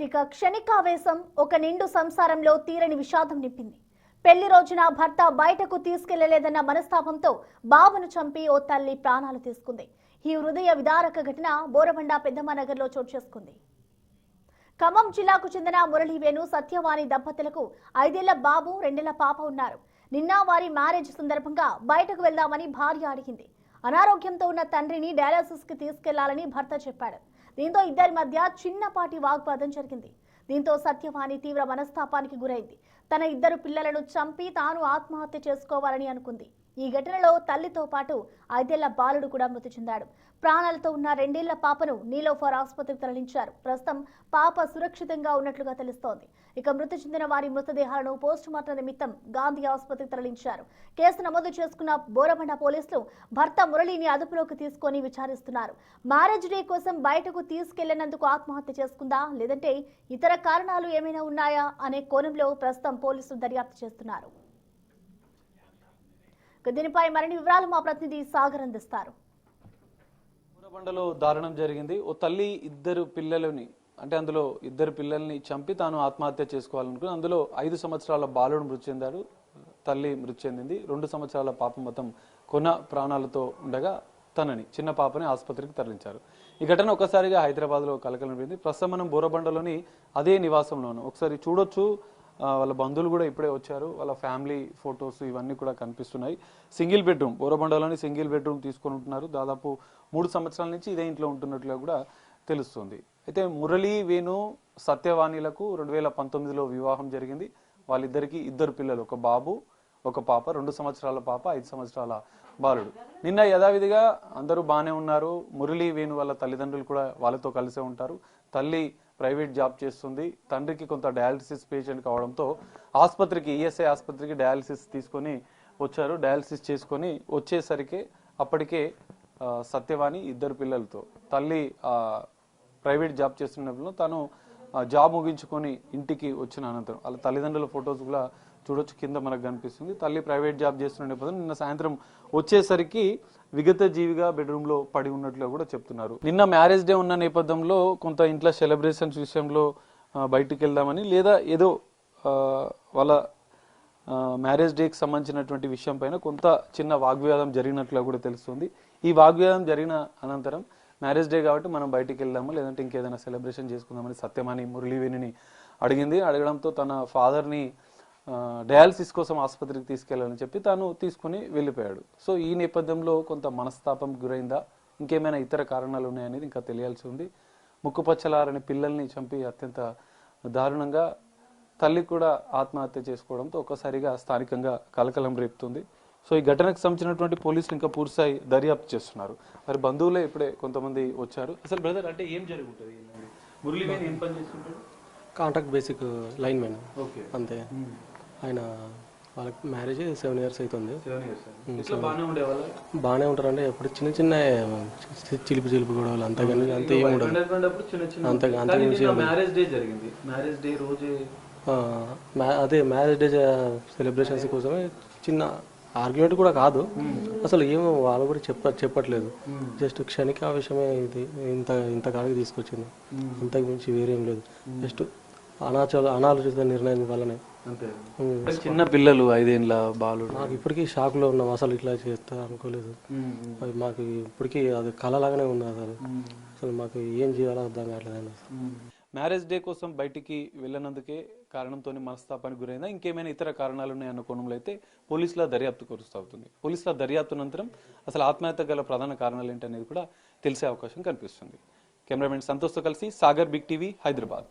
ఇక క్షణికావేశం ఒక నిండు సంసారంలో తీరని విషాదం నింపింది. పెళ్లి రోజున భర్త బయటకు తీసుకెళ్లలేదన్న మనస్తాపంతో బాబును చంపి ఓ తల్లి ప్రాణాలు తీసుకుంది. ఈ హృదయ విదారక ఘటన బోరబండ పెద్దమ్మనగర్లో చోటు చేసుకుంది. ఖమ్మం జిల్లాకు చెందిన మురళీవేణు సత్యవాణి దంపతులకు 5 ఏళ్ల బాబు 2 ఏళ్ల పాప ఉన్నారు. నిన్న వారి మ్యారేజ్ సందర్భంగా బయటకు వెళ్దామని భార్య అడిగింది. అనారోగ్యంతో ఉన్న తండ్రిని డయాలసిస్ కి తీసుకెళ్లాలని భర్త చెప్పాడు. దీంతో ఇద్దరి మధ్య చిన్నపాటి వాగ్వాదం జరిగింది. దీంతో సత్యవాణి తీవ్ర మనస్తాపానికి గురైంది. తన 2 పిల్లలను చంపి తాను ఆత్మహత్య చేసుకోవాలని అనుకుంది. ఈ ఘటనలో తల్లితో పాటు 5 ఏళ్ల బాలుడు కూడా మృతి చెందాడు. ప్రాణాలతో ఉన్న 2 ఏళ్ల పాపను నీలోఫర్ ఆసుపత్రికి తరలించారు. ప్రస్తుతం పాప సురక్షితంగా ఉన్నట్లుగా తెలుస్తోంది. ఇక మృతి చెందిన వారి మృతదేహాలను పోస్టుమార్టం నిమిత్తం గాంధీ ఆసుపత్రికి తరలించారు. కేసు నమోదు చేసుకున్న బోరబండ పోలీసులు భర్త మురళిని అదుపులోకి తీసుకొని విచారిస్తున్నారు. మ్యారేజ్ డే కోసం బయటకు తీసుకెళ్లినందుకు ఆత్మహత్య చేసుకుందా లేదంటే ఇతర కారణాలు ఏమైనా ఉన్నాయా అనే కోణంలో ప్రస్తుతం పోలీసులు దర్యాప్తు చేస్తున్నారు. దీనిపై మరిన్ని వివరాలు మా ప్రతినిధి సాగర్ అందిస్తారు. బోరబండలో దారుణం జరిగింది. ఓ తల్లి 2 పిల్లలని అంటే అందులో 2 పిల్లల్ని చంపి తాను ఆత్మహత్య చేసుకోవాలనుకుని అందులో 5 సంవత్సరాల బాలుడు మృతి చెందాడు. తల్లి మృతి చెందింది. 2 సంవత్సరాల పాప మొత్తం కొన ప్రాణాలతో ఉండగా తనని చిన్న పాపని ఆసుపత్రికి తరలించారు. ఈ ఘటన ఒకసారిగా హైదరాబాద్లో కలకలం పెరిగింది. ప్రస్తుతం మనం బోరబండలోని అదే నివాసంలోను ఒకసారి చూడొచ్చు. వాళ్ళ బంధువులు కూడా ఇప్పుడే వచ్చారు. వాళ్ళ ఫ్యామిలీ ఫొటోస్ ఇవన్నీ కూడా కనిపిస్తున్నాయి. సింగిల్ బెడ్రూమ్ బోరబండలోని సింగిల్ బెడ్రూమ్ తీసుకొని ఉంటున్నారు. దాదాపు 3 సంవత్సరాల నుంచి ఇదే ఇంట్లో ఉంటున్నట్లుగా కూడా తెలుస్తుంది. అయితే మురళీ వేణు సత్యవాణిలకు 2019లో వివాహం జరిగింది. వాళ్ళిద్దరికి 2 పిల్లలు, ఒక బాబు ఒక పాప, 2 సంవత్సరాల పాప 5 సంవత్సరాల బాలుడు. నిన్న యథావిధిగా అందరూ బాగానే ఉన్నారు. మురళీ వేణు వాళ్ళ తల్లిదండ్రులు కూడా వాళ్ళతో కలిసే ఉంటారు. తల్లి ప్రైవేట్ జాబ్ చేస్తుంది. తండ్రికి కొంత డయాలసిస్ పేషెంట్ కావడంతో ఆసుపత్రికి ఈఎస్ఐ ఆసుపత్రికి డయాలసిస్ తీసుకొని వచ్చారు. డయాలసిస్ చేసుకొని వచ్చేసరికి అప్పటికే సత్యవాణి 2 పిల్లలతో తల్లి ప్రైవేట్ జాబ్ చేస్తున్నప్పుడు తను జాబ్ ముగించుకొని ఇంటికి వచ్చిన అనంతరం వాళ్ళ తల్లిదండ్రుల ఫొటోస్ కూడా చూడొచ్చు. కింద మనకు కనిపిస్తుంది. తల్లి ప్రైవేట్ జాబ్ చేస్తున్న నేపథ్యం నిన్న సాయంత్రం వచ్చేసరికి విగత జీవిగా బెడ్రూమ్ లో పడి ఉన్నట్లు కూడా చెప్తున్నారు. నిన్న మ్యారేజ్ డే ఉన్న నేపథ్యంలో కొంత ఇంట్లో సెలబ్రేషన్స్ విషయంలో బయటికి వెళ్దామని లేదా ఏదో వాళ్ళ మ్యారేజ్ డేకి సంబంధించినటువంటి విషయం పైన కొంత చిన్న వాగ్వివాదం జరిగినట్లు కూడా తెలుస్తుంది. ఈ వాగ్వివాదం జరిగిన అనంతరం మ్యారేజ్ డే కాబట్టి మనం బయటికి వెళ్దాము లేదంటే ఇంకేదైనా సెలబ్రేషన్ చేసుకుందామని సత్యవాణి మురళీవేణిని అడిగింది. అడగడంతో తన ఫాదర్ని డయాలసిస్ కోసం ఆసుపత్రికి తీసుకెళ్లాలని చెప్పి తాను తీసుకుని వెళ్ళిపోయాడు. సో ఈ నేపథ్యంలో కొంత మనస్తాపం గురైందా ఇంకేమైనా ఇతర కారణాలు ఉన్నాయనేది ఇంకా తెలియాల్సి ఉంది. ముక్కుపచ్చలారని పిల్లల్ని చంపి అత్యంత దారుణంగా తల్లి కూడా ఆత్మహత్య చేసుకోవడంతో ఒక్కసారిగా స్థానికంగా కలకలం రేపుతుంది. సో ఈ ఘటనకు సంబంధించినటువంటి పోలీసులు ఇంకా పూర్తిస్థాయి దర్యాప్తు చేస్తున్నారు. మరి బంధువులే ఇప్పుడే కొంతమంది వచ్చారు. అసలు బ్రదర్ అంటే ఏం జరుగుతుంది? మురళీవేణి ఏం పని చేస్తుంటాడు? Contract basic line man. అంతే. ఆయన వాళ్ళకి మ్యారేజ్ 7 years అవుతుంది. బాగానే ఉంటారంటే ఎప్పుడు చిన్న చిన్న చిలిపి గొడవలు అంతగాని అంత ఏమి ఉండదు. అదే మ్యారేజ్ డే సెలబ్రేషన్స్ కోసమే చిన్న ఆర్గ్యుమెంట్ కూడా కాదు. అసలు ఏమో వాళ్ళు కూడా చెప్పట్లేదు. జస్ట్ క్షణిక ఆవేశమే ఇది ఇంతకాడికి తీసుకొచ్చింది. అంతకు మించి వేరేం లేదు. జస్ట్ అనాలోచిత నిర్ణయం వల్లనే. చిన్న పిల్లలు 5 ఏళ్ల బాలుడు. నాకు ఇప్పటికీ షాక్ లో ఉన్నాం. అసలు ఇట్లా చేస్తా అనుకోలేదు. మాకు ఇప్పటికీ అది కళలాగానే ఉంది. అసలు మాకు ఏం చేయాలో అర్థం కావట్లేదు. మ్యారేజ్ డే కోసం బయటికి వెళ్ళినందుకే కారణంతో మనస్తాపానికి గురైందా ఇంకేమైనా ఇతర కారణాలు ఉన్నాయన్న కోణంలో అయితే పోలీసుల దర్యాప్తు కొనసాగుతుంది. పోలీసుల దర్యాప్తు అనంతరం అసలు ఆత్మహత్య గల ప్రధాన కారణాలు ఏంటనేది కూడా తెలిసే అవకాశం కనిపిస్తుంది. కెమెరామెన్ సంతోష్తో కలిసి సాగర్, బిగ్ టీవీ, హైదరాబాద్.